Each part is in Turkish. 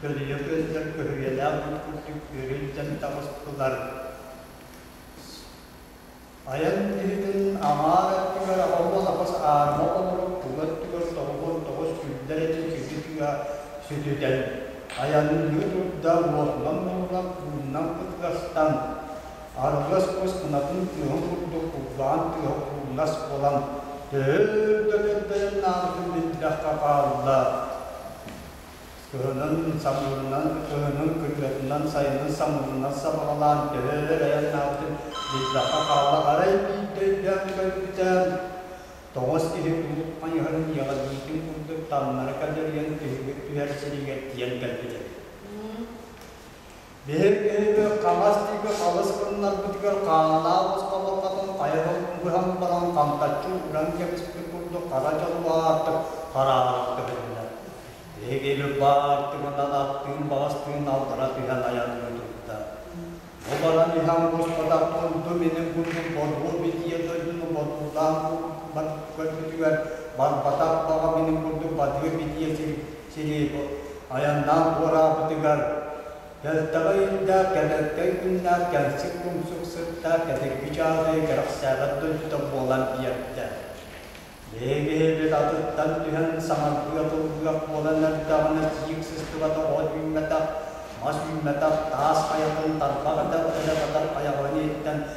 Gözler görüyeler, görülen tavuslar. Ayan dihidin amarat tigar Allah lapas armokon kuat tigar tawon tawus kudare tiga sududan. Ayan yudu dawot lamang nang kudastan. Argas kus kenapun tiang kudu kuban tiang kunas kolam. Del nam bindah kapalla. Kehenan samunan kegelan sayana samunan sabalan derayan natin di kapalla arai bidang bidang tos itu panyaran yang itu untuk tanah kejadian kehidupan sedikit yang kerja. Behir kalas tiga kalas kenar tiga kalas kalau kata kaya orang barang kamtacu orang yang seperti itu karajan wat karat kerja. Ege lebat teman-teman timbas tinau teratihan ayat itu kita. Obaran dihang bos pada pun tu minum pun bodoh bijian tu bodoh ulang bat juga bat batak bawa minum pun tu baju bijian sini ayat nam ora petigar. Dan tagai dah kada kena kan sikum sukserta kada bicara gerak syarat tu bolan biar. Lege betul Tuhan sama juga bolan dan dalam jiwa sesuatu orang mata masih mata tas ayat tanpa kata ayat ini dan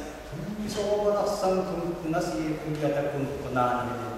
semua orang sang nasi kita pun pernah ini.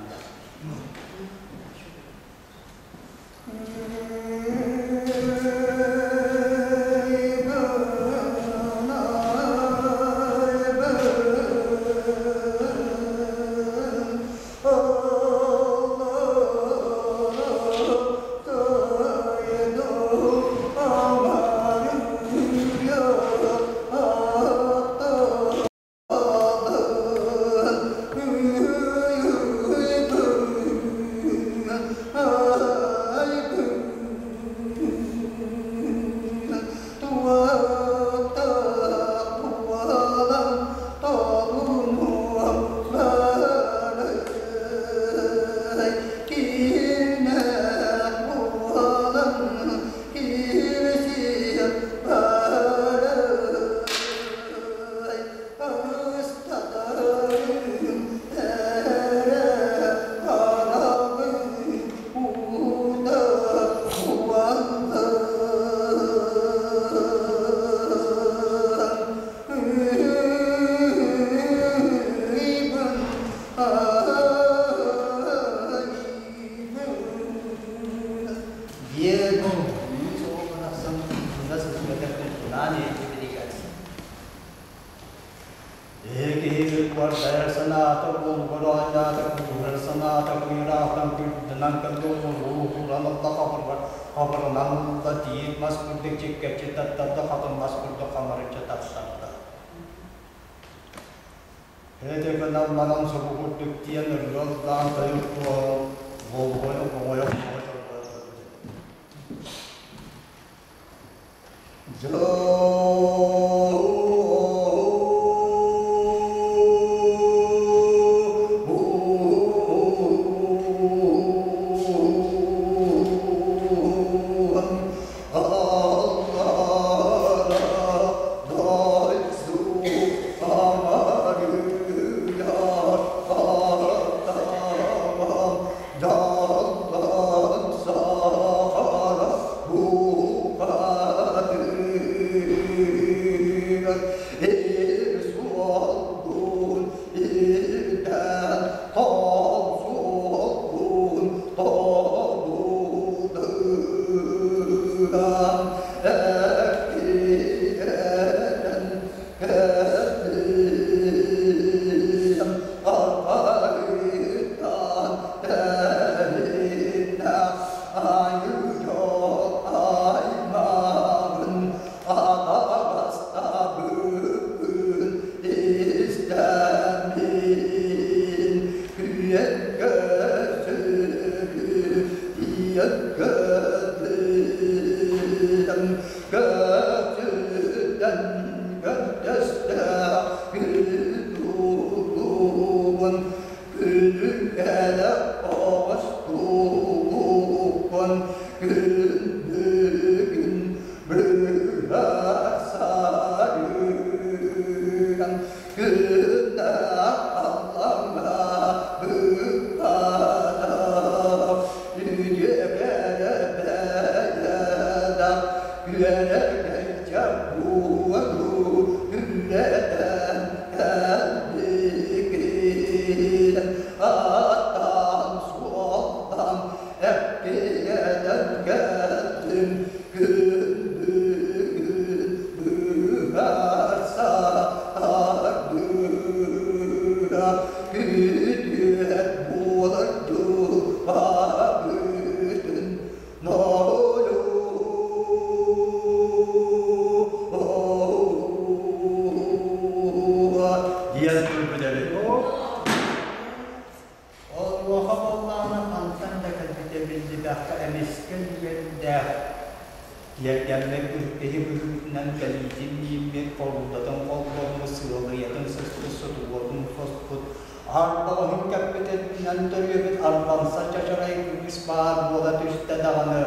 Gelmek ülkeyi büründen gelişim yemek korudan kollarını sığırıyadın sısı duvarın fosfut Arbağın kapitetinden dörüyebet arbansa çaçarayı kürgüs bağır bola düşte dağını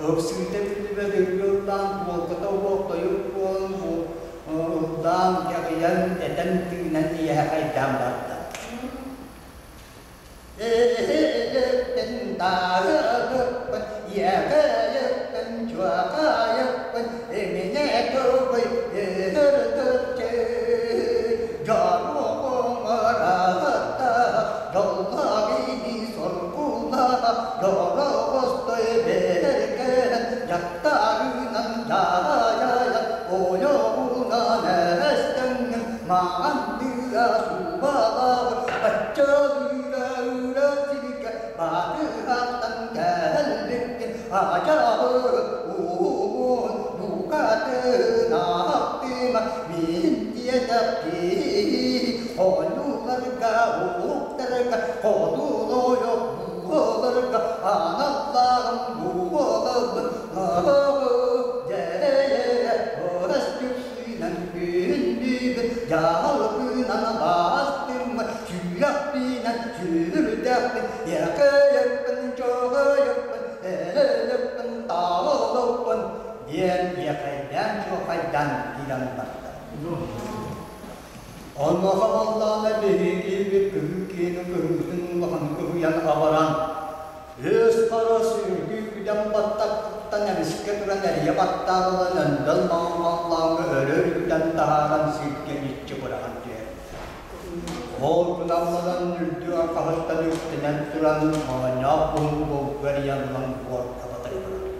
öpsülte bildi ve dörüyordan volkata volkayıp voldan kağıyan eden tüyünen diye haydan battı Eğetten dağıpın, yağıpın, çuağıpın, emine tövbe yırtıkçı. Canımın arağıda, yolla beni sorgula, yola bostoy verirken, yaktarınan yağaya, o yoluna neresten, mağandıya subalar, açalıyla Padahatan geldik acabı umun nukatınaktım mintiyedaki konularga uğuklarga konuloyo buğularga anallarım buğularım Jaya orasçüksünen gündüğün yağlıkınan bastım Çüyakbinen çürüdekbin yakayakbin çoğayakbin elelekbin dağılıkbin diyen yakaydan çoğaydan diyen baktı. Allah'ın behi gibi kırıkini kırıkın bakın kırıyan avaran Öz parası güden battaklıktan emiske duran eriye battağılan dalmağın Allah'ın ölürgüden dağılan silken içi bırakan diye. Olgunamadan yüldüğü kahırtan üstünen duran mağına bulgu veriyanlan ortada bıraktı.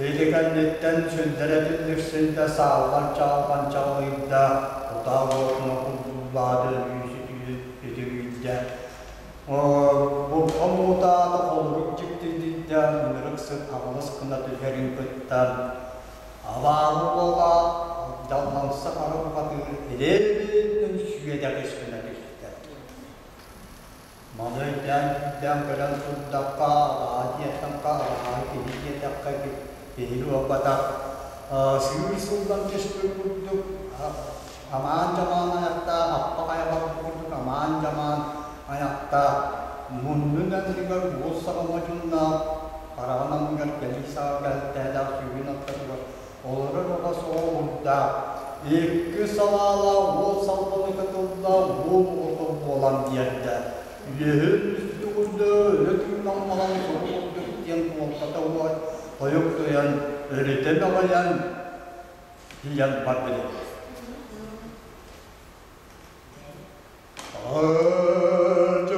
Söylegenlikten sünderebilirsin de sağlar çağlan çağıydı. Otağı ortuna kulluğladı yüzüyle. Bu kamuda da oluruk çıktı mırıksız havası kına tüherin kıttan. Avağı ola dallansa karım katır elbinin şüyede kışkına düştü. Malıyden gelen tuddakka, adiyetten kağıda, hediyetten Pehlu abada sivil sultan testu kurduk aman zaman ayakta apa kaya kurduk aman zaman ayakta mundunan digar bosa kamajunna parawanam digar gelisa galtada sivil akta olur ola soğudda iki salala o saltanı katılda bu olan diyette yehin üstüğünde yetimden malan soğuduk diyen kolkata var Koyuk tuyan, öğretmen olayan diyen partili. Acalı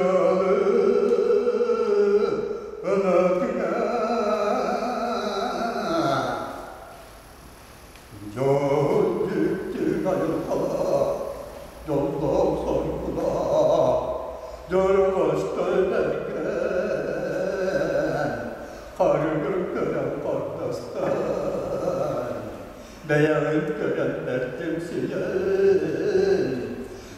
anadına yol gitti gayırkala, yolda sorgula, yoruluşta derken, kargır gören pardastan, beyanın görenler temsiyen,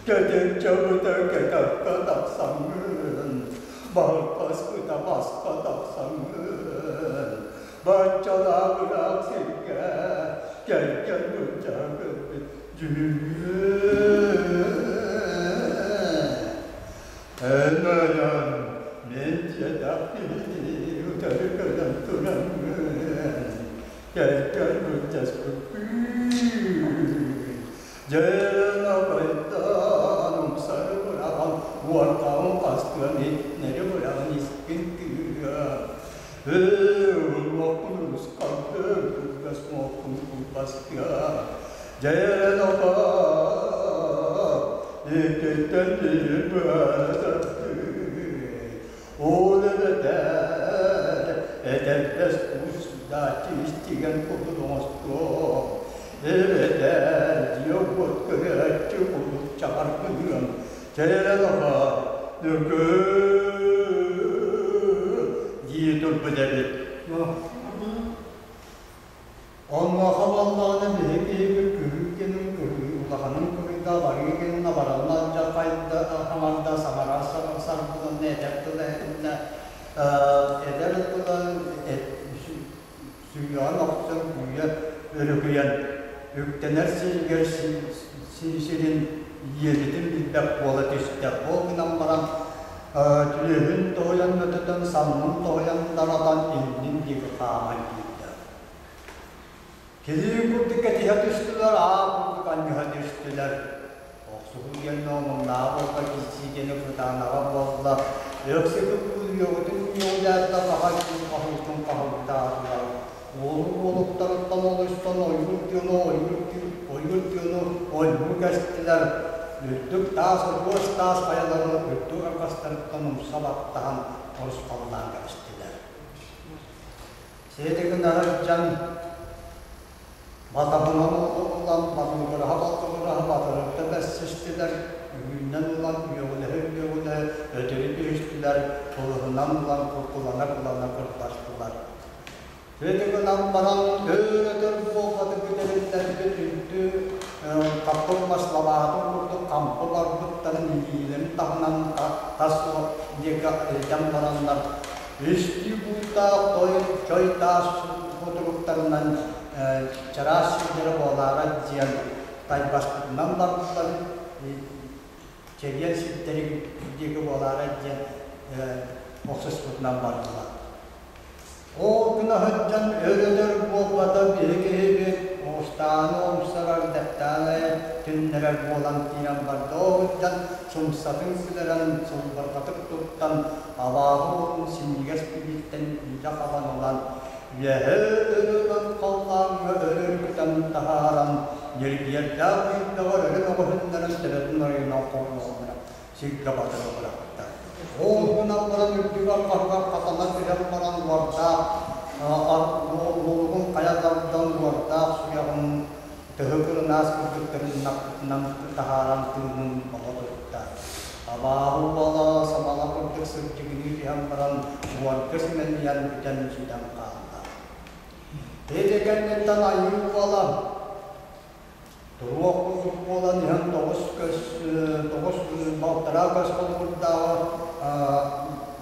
Geden çavuda gedap kadap sangın, balpas kıda bas kadap sangın, Bahçala bırak sevge, gel gel ucağı Enayan medyedaki utarı kadar duranın, Gel gel ucaz Jana baydan sarı bırakan Vartağın pastığını nere bırakan iskin kıya Ulmakunuz kaldı kırgas mokun kulpastya Jana baydan eketten değil bıraktı Oğleder edeples usda çistigen kudurmuştu Eveden yokut kırıkçı bulup çarpıyorum Çeyrelama nükür Yiğidur bedeli Allah'a Allah'ın bir kırıkkenin kırığı Ulağının kırığı da varıgenin avaranlarca kayda Amarda samarasa sarpıdan ne edeptiler Eder Ürüyen üktener silgerin yelitin bilbek bola tüstte. O günden baran tülühün toğuyan ötüden sanmın toğuyan daradan ilinin digi kağman giydi. Kili kurduk etihe düştüler, kurduk anniha düştüler. Oksuğun gelme onun nağılda gizcigeni kırtağına bolla. Yoksa kırıyor, yollarda kahıltın dağılar. Olup taraftan oluştan oygul kestiler. Lüttük dağ sorguas dağ kayaları, lüttük arkastarıktan sabahtan oruskallar kestiler. Seydeki narıcan batabına olan batılıkları batırıp tebessüstiler. Günden olan yöğüle ödülü düştüler. Koluğundan olan kurtulana kırtaştılar. Seydeki nambaran öğretir boğadı güderinden götürdü. Kapılmaz lavatı vurdu, kampılar tuttanın iyilerin tahınan taslı jambaranlar. Üstü buğda köy taş fotoğraflarından çaraş yüzleri boğalara diyen taybastığından vardılar. Çeviyen şirketleri gibi boğalara diyen oksuzluktan vardılar. O günahıcan öğrenir boğada bir Ostanı omsarar deftane tünneler boğulan diyen vardı. O yüzden sumsatın silerin sumbarkatıp tuttan avahı olun simliges birlikten iyice kaban olan Yeğerden kalkan ve ölür küten taharan yerlerde var ölüm oğulların sebebin arayına korunmalarına sikka batırı bıraktı. O günahların ülküga kahkak katanak yapmadan varda Oğulun kayalardan varda suyağın tühükür nas kürdüklerin nakıtından taharan tühünün bağlıkta. Abahu bala samala kurduk sırcıgını dihambaran muarkesimen yan biten sidang kata. Dedekan netan ayu bala Turuak kurduk bola niham togos bautaragas kurduk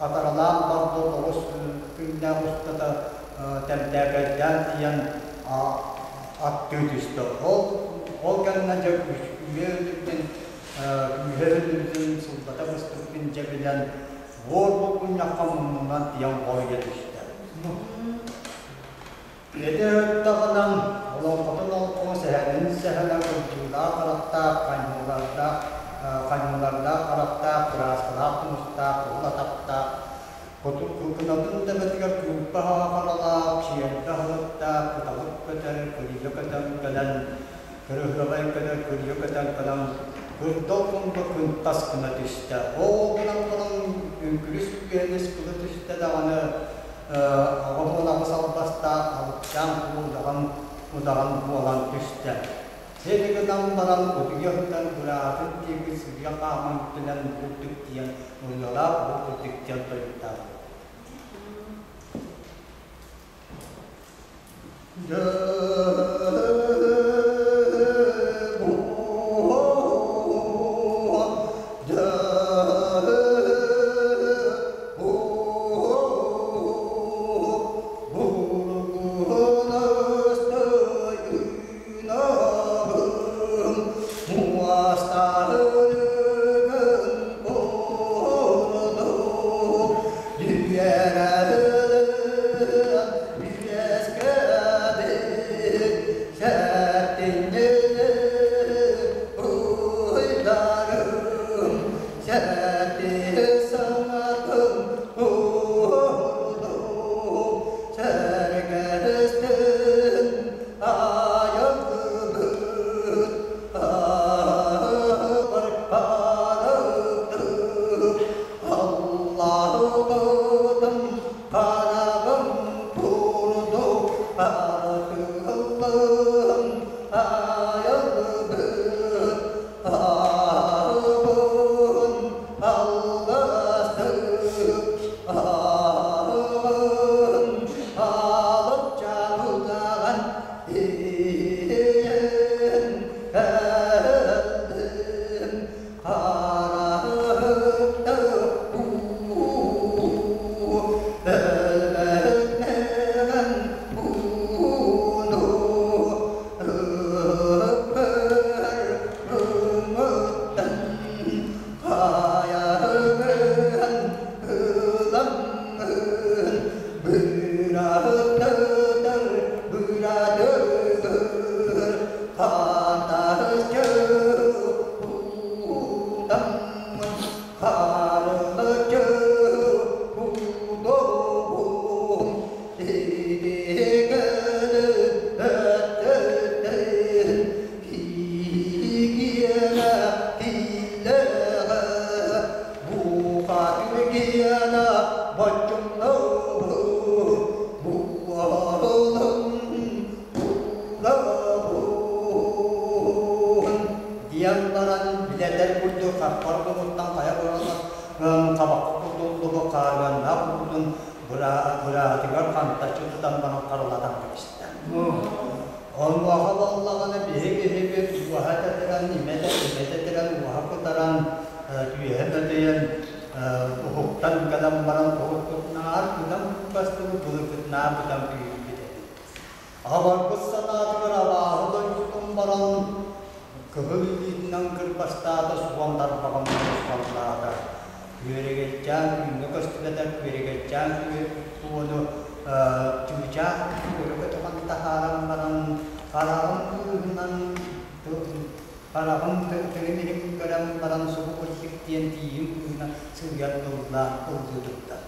ataralam bardo togos pindah ustata temtegajan tiyan aktivisti. O kanna jag üyelikten üyelikten sultata bastırpin cebilen bu kunyakamından tiyan koyulmuştu. Yedi tağından olan katılın seherin sehela kurcula karakta kanyularda karakta kuraskalak musta kulatapta Kutupun tematiga kumpaha kalala siyada hatta kutalut kadar kuriyakatan kalan keruhrabai kadar kuriyakatan kalan kurtopun kuntas kunatista o kalang krispianis kunatista dawana awamona masalbasta awjam mudahan bualan tista Sehingga nambaran kutiyahutan berarti tiga sedia kaman dengan kutik yang menolak kutik yang terlihat. tutan bana karalatan Kristan. On wahaballarına behebe wahadatan imedetiran wahakutaran dühebediyen hukuktan kalam barang hukuknar kudam pastu bulukutnar kudam piyubide. Avar kussanat karabahudan kutum barang kebeli nang kerpastata suwantar pakam kerpastata. Kueregecang, nukastulata kueregecang kuono cuaca kueregetan taharan barang karam nan karam terkini karam barang suku politik tiang na segian dolar urduta.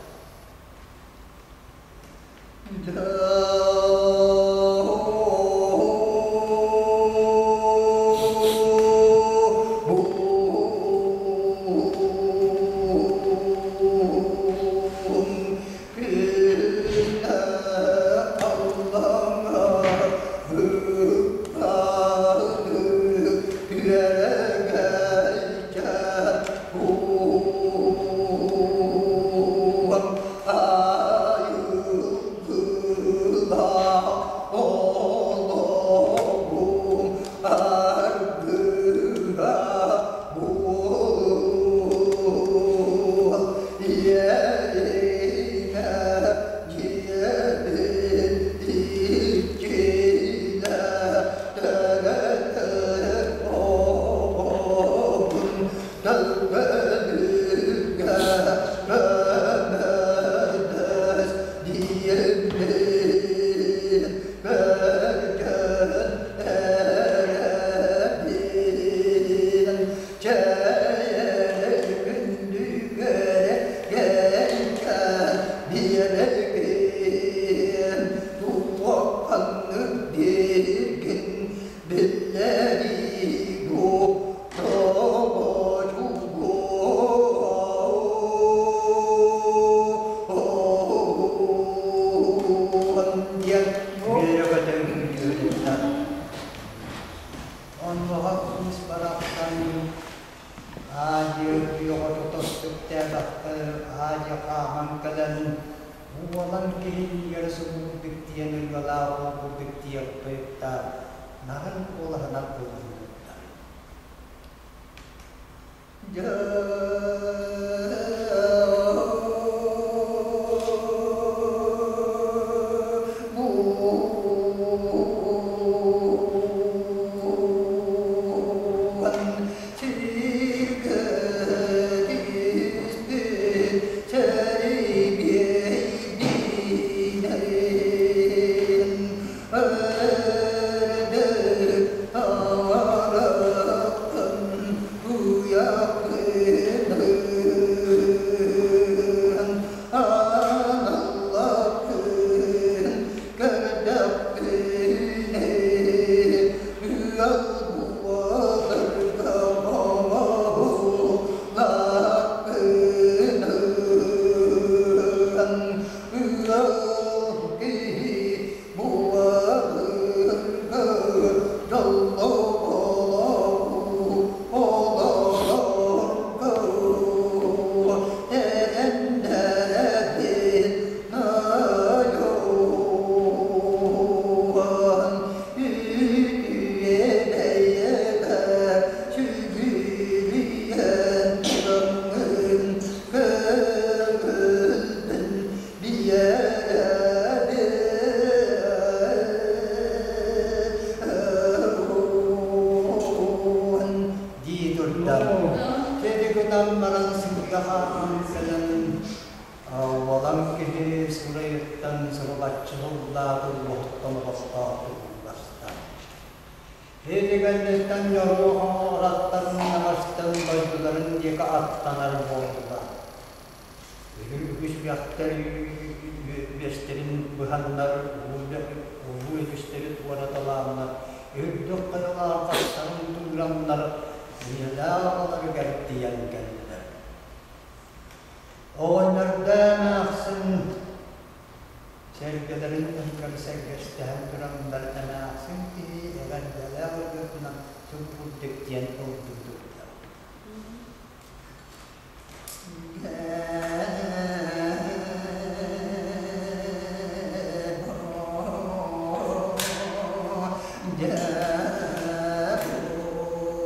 Hãy subscribe cho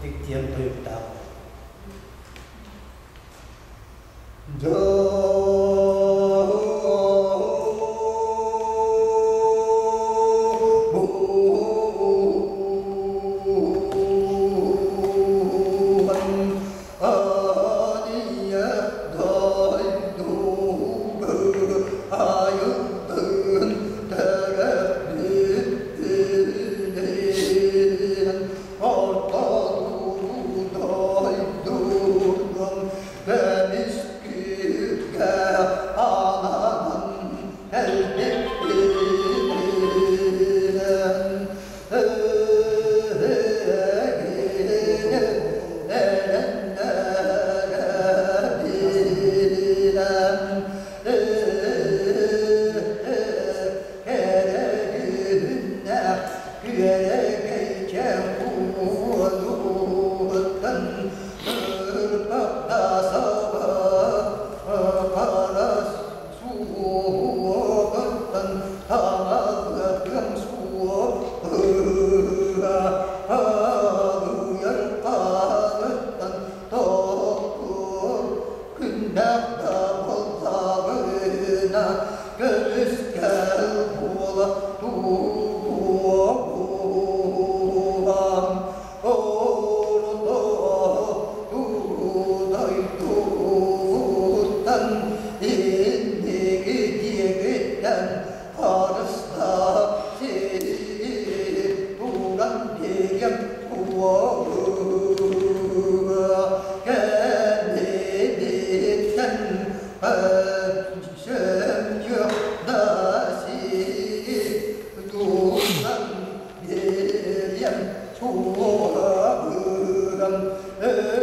kênh Ghiền Mì Gõ để không bỏ lỡ